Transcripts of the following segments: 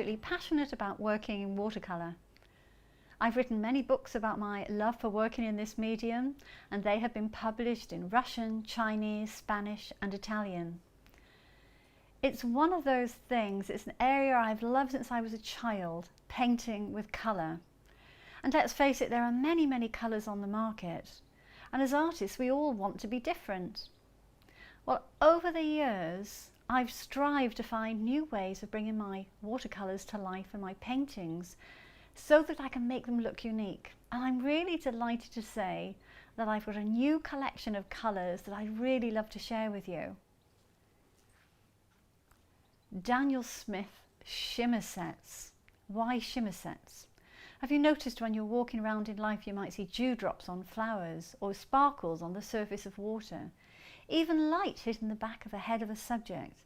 absolutely passionate about working in watercolour. I've written many books about my love for working in this medium, and they have been published in Russian, Chinese, Spanish and Italian. It's one of those things, it's an area I've loved since I was a child, painting with colour. And let's face it, there are many, many colours on the market. And as artists, we all want to be different. Well, over the years, I've strived to find new ways of bringing my watercolours to life in my paintings so that I can make them look unique. And I'm really delighted to say that I've got a new collection of colours that I'd really love to share with you. Daniel Smith Shimmer Sets. Why shimmer sets? Have you noticed when you're walking around in life you might see dewdrops on flowers or sparkles on the surface of water, even light hitting the back of the head of a subject?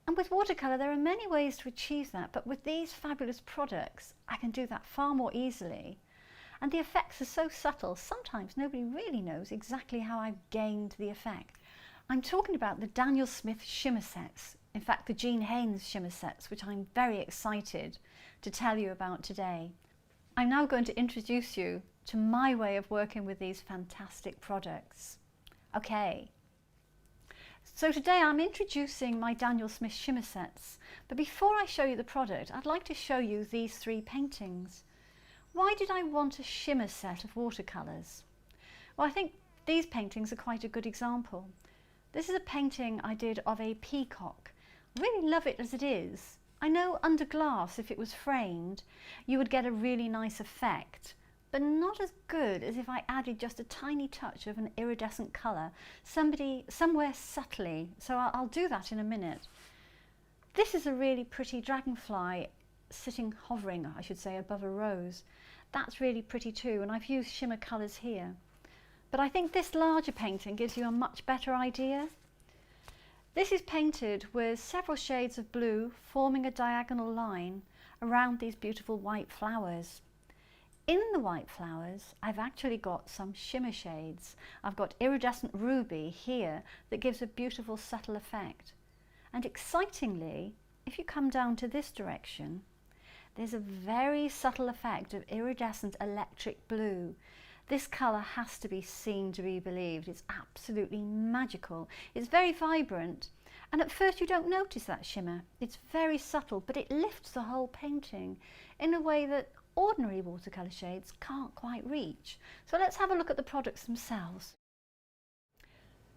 And with watercolour there are many ways to achieve that, but with these fabulous products I can do that far more easily. And the effects are so subtle, sometimes nobody really knows exactly how I've gained the effect. I'm talking about the Daniel Smith Shimmer Sets, in fact the Jean Haines Shimmer Sets, which I'm very excited to tell you about today. I'm now going to introduce you to my way of working with these fantastic products. Okay, so today I'm introducing my Daniel Smith Shimmer Sets, but before I show you the product, I'd like to show you these three paintings. Why did I want a shimmer set of watercolours? Well, I think these paintings are quite a good example. This is a painting I did of a peacock. I really love it as it is. I know under glass, if it was framed, you would get a really nice effect, but not as good as if I added just a tiny touch of an iridescent colour, somewhere subtly, so I'll do that in a minute. This is a really pretty dragonfly hovering, I should say, above a rose. That's really pretty too, and I've used shimmer colours here. But I think this larger painting gives you a much better idea. This is painted with several shades of blue forming a diagonal line around these beautiful white flowers. In the white flowers I've actually got some shimmer shades. I've got iridescent ruby here that gives a beautiful subtle effect. And excitingly, if you come down to this direction, there's a very subtle effect of iridescent electric blue. This colour has to be seen to be believed. It's absolutely magical. It's very vibrant, and at first you don't notice that shimmer. It's very subtle, but it lifts the whole painting in a way that ordinary watercolour shades can't quite reach. So let's have a look at the products themselves.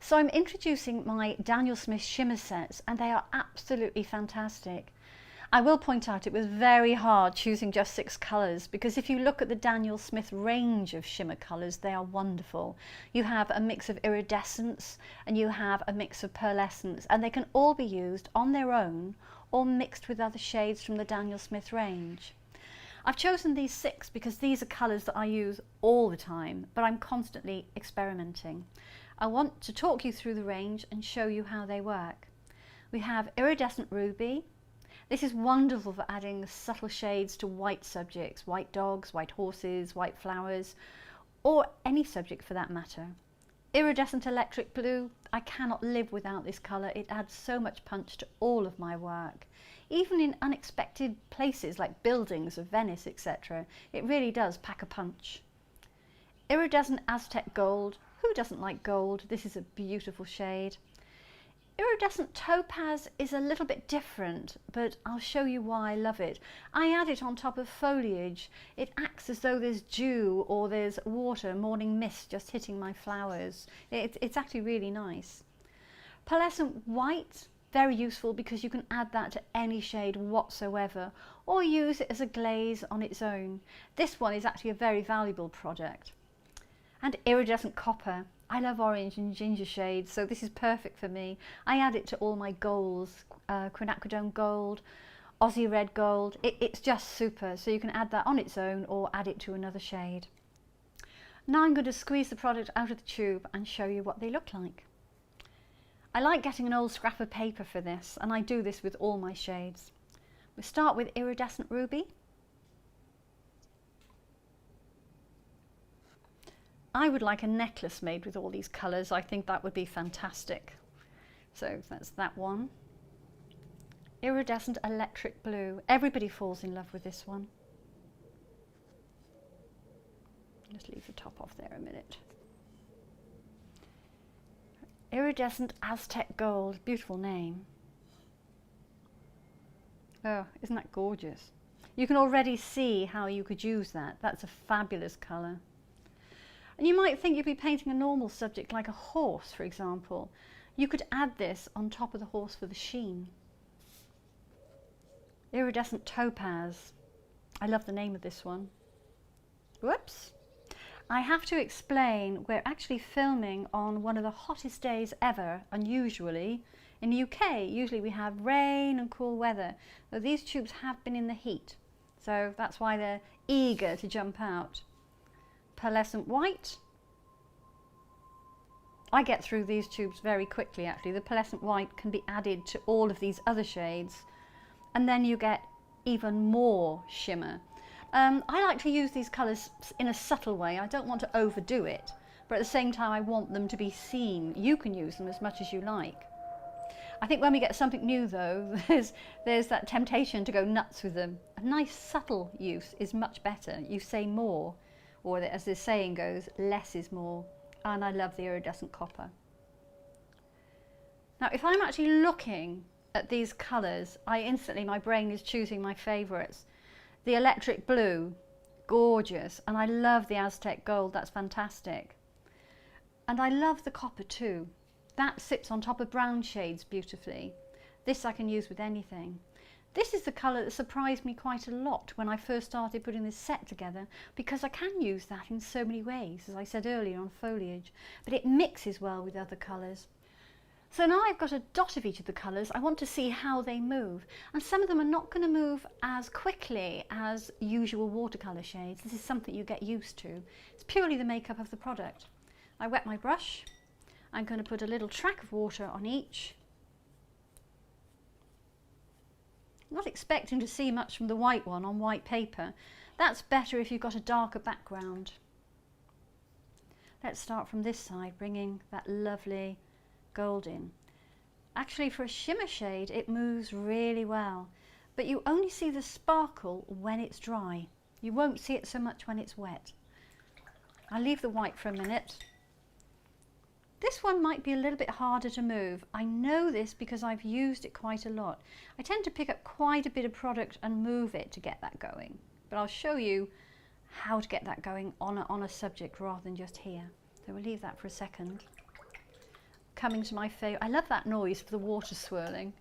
So I'm introducing my Daniel Smith Shimmer Sets, and they are absolutely fantastic. I will point out it was very hard choosing just 6 colours, because if you look at the Daniel Smith range of shimmer colours, they are wonderful. You have a mix of iridescence and you have a mix of pearlescence, and they can all be used on their own or mixed with other shades from the Daniel Smith range. I've chosen these 6 because these are colours that I use all the time, but I'm constantly experimenting. I want to talk you through the range and show you how they work. We have iridescent ruby. This is wonderful for adding subtle shades to white subjects, white dogs, white horses, white flowers, or any subject for that matter. Iridescent electric blue, I cannot live without this colour. It adds so much punch to all of my work. Even in unexpected places like buildings of Venice, etc., it really does pack a punch. Iridescent Aztec gold, who doesn't like gold? This is a beautiful shade. Iridescent Topaz is a little bit different, but I'll show you why I love it. I add it on top of foliage. It acts as though there's dew or there's water, morning mist just hitting my flowers. It's actually really nice. Pearlescent White, very useful because you can add that to any shade whatsoever, or use it as a glaze on its own. This one is actually a very valuable product. And Iridescent Copper. I love orange and ginger shades, so this is perfect for me. I add it to all my golds, quinacridone gold, Aussie red gold. It's just super, so you can add that on its own or add it to another shade. Now I'm going to squeeze the product out of the tube and show you what they look like. I like getting an old scrap of paper for this, and I do this with all my shades. We start with Iridescent Ruby. I would like a necklace made with all these colours. I think that would be fantastic. So that's that one. Iridescent Electric Blue. Everybody falls in love with this one. Just leave the top off there a minute. Iridescent Aztec Gold. Beautiful name. Oh, isn't that gorgeous? You can already see how you could use that. That's a fabulous colour. And you might think you'd be painting a normal subject like a horse, for example. You could add this on top of the horse for the sheen. Iridescent Topaz. I love the name of this one. Whoops. I have to explain, we're actually filming on one of the hottest days ever, unusually. In the UK, usually we have rain and cool weather, but these tubes have been in the heat, so that's why they're eager to jump out. Pearlescent White. I get through these tubes very quickly actually. The Pearlescent White can be added to all of these other shades, and then you get even more shimmer. I like to use these colours in a subtle way. I don't want to overdo it, but at the same time I want them to be seen. You can use them as much as you like. I think when we get something new though, there's that temptation to go nuts with them. A nice subtle use is much better. You say more, or as the saying goes, less is more. And I love the iridescent copper. Now if I'm actually looking at these colours, my brain is choosing my favourites. The electric blue, gorgeous, and I love the Aztec gold, that's fantastic. And I love the copper too. That sits on top of brown shades beautifully. This I can use with anything. This is the colour that surprised me quite a lot when I first started putting this set together, because I can use that in so many ways, as I said earlier, on foliage, but it mixes well with other colours. So now I've got a dot of each of the colours, I want to see how they move. And some of them are not going to move as quickly as usual watercolour shades. This is something you get used to. It's purely the makeup of the product. I wet my brush. I'm going to put a little track of water on each. I'm not expecting to see much from the white one on white paper. That's better if you've got a darker background. Let's start from this side, bringing that lovely gold in. Actually, for a shimmer shade it moves really well, but you only see the sparkle when it's dry. You won't see it so much when it's wet. I'll leave the white for a minute. This one might be a little bit harder to move. I know this because I've used it quite a lot. I tend to pick up quite a bit of product and move it to get that going, but I'll show you how to get that going on a subject rather than just here. So we'll leave that for a second. Coming to my favourite, I love that noise for the water swirling.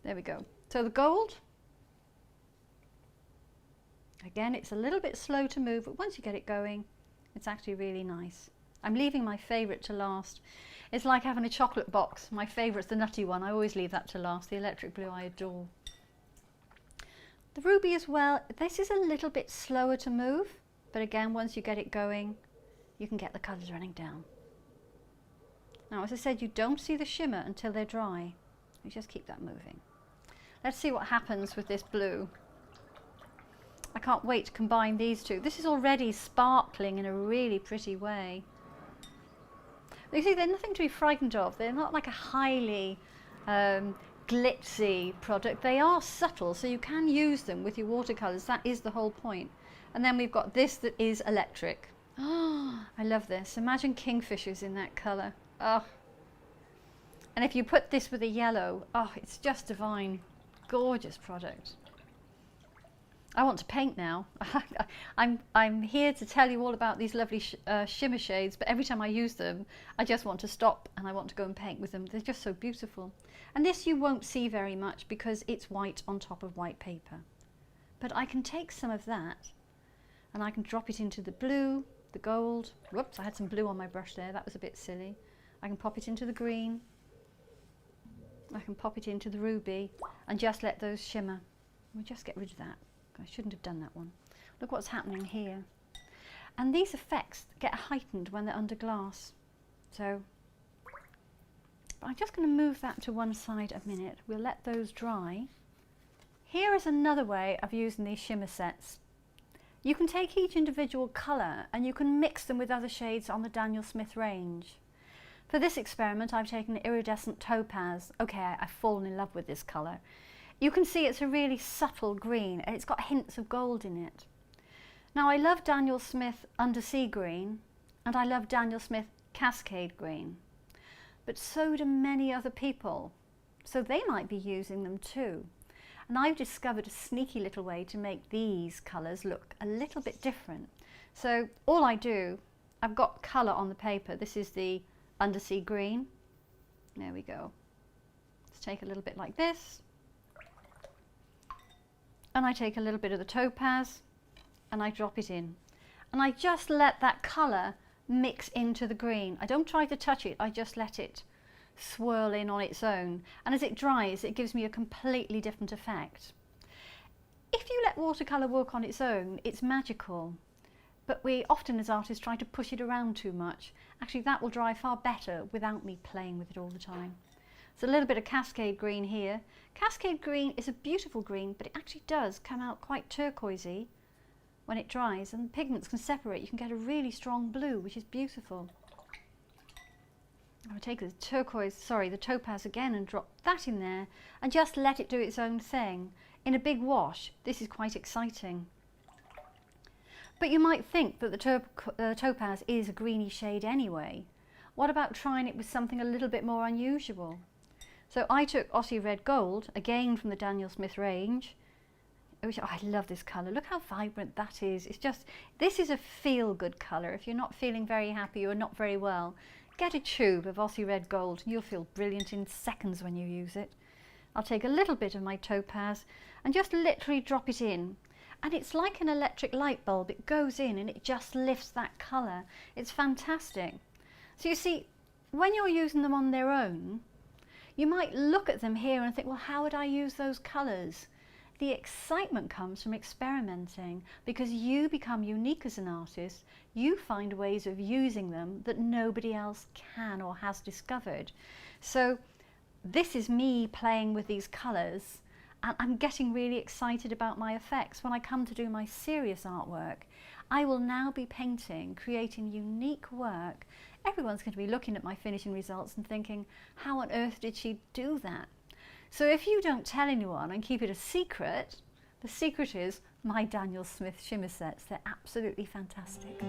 There we go. So the gold, again it's a little bit slow to move, but once you get it going it's actually really nice. I'm leaving my favourite to last. It's like having a chocolate box. My favourite's the nutty one. I always leave that to last. The electric blue I adore. The ruby as well, this is a little bit slower to move, but again once you get it going you can get the colours running down. Now, as I said, you don't see the shimmer until they're dry. You just keep that moving. Let's see what happens with this blue. I can't wait to combine these two. This is already sparkling in a really pretty way. You see, they're nothing to be frightened of. They're not like a highly glitzy product. They are subtle, so you can use them with your watercolours. That is the whole point. And then we've got this that is electric. Oh, I love this. Imagine kingfishers in that colour. Oh. And if you put this with a yellow, oh, it's just divine. Gorgeous product. I want to paint now. I'm here to tell you all about these lovely shimmer shades, but every time I use them I just want to stop and I want to go and paint with them. They're just so beautiful. And this you won't see very much because it's white on top of white paper. But I can take some of that and I can drop it into the blue, the gold. Whoops, I had some blue on my brush there, that was a bit silly. I can pop it into the green, I can pop it into the ruby and just let those shimmer. We'll just get rid of that. I shouldn't have done that one. Look what's happening here. And these effects get heightened when they're under glass. So I'm just going to move that to one side a minute. We'll let those dry. Here is another way of using these shimmer sets. You can take each individual colour and you can mix them with other shades on the Daniel Smith range. For this experiment I've taken Iridescent Topaz. Okay, I've fallen in love with this colour. You can see it's a really subtle green and it's got hints of gold in it. Now I love Daniel Smith Undersea Green and I love Daniel Smith Cascade Green, but so do many other people, so they might be using them too. And I've discovered a sneaky little way to make these colours look a little bit different. So all I do, I've got colour on the paper. This is the Undersea Green. There we go. Let's take a little bit like this. And I take a little bit of the topaz and I drop it in. And I just let that colour mix into the green. I don't try to touch it, I just let it swirl in on its own. And as it dries, it gives me a completely different effect. If you let watercolour work on its own, it's magical. But we often as artists try to push it around too much. Actually, that will dry far better without me playing with it all the time. So a little bit of Cascade Green here. Cascade Green is a beautiful green, but it actually does come out quite turquoisey when it dries, and pigments can separate. You can get a really strong blue, which is beautiful. I'll take the topaz again and drop that in there and just let it do its own thing. In a big wash, this is quite exciting. But you might think that the topaz is a greeny shade anyway. What about trying it with something a little bit more unusual? So I took Aussie Red Gold, again from the Daniel Smith range, which I love this colour. Look how vibrant that is. It's just, this is a feel-good colour. If you're not feeling very happy or not very well, get a tube of Aussie Red Gold and you'll feel brilliant in seconds when you use it. I'll take a little bit of my topaz and just literally drop it in. And it's like an electric light bulb. It goes in and it just lifts that colour. It's fantastic. So you see, when you're using them on their own, you might look at them here and think, well, how would I use those colours? The excitement comes from experimenting, because you become unique as an artist. You find ways of using them that nobody else can or has discovered. So this is me playing with these colours, and I'm getting really excited about my effects. When I come to do my serious artwork, I will now be painting, creating unique work. Everyone's going to be looking at my finishing results and thinking, how on earth did she do that? So if you don't tell anyone and keep it a secret, the secret is my Daniel Smith shimmer sets. They're absolutely fantastic.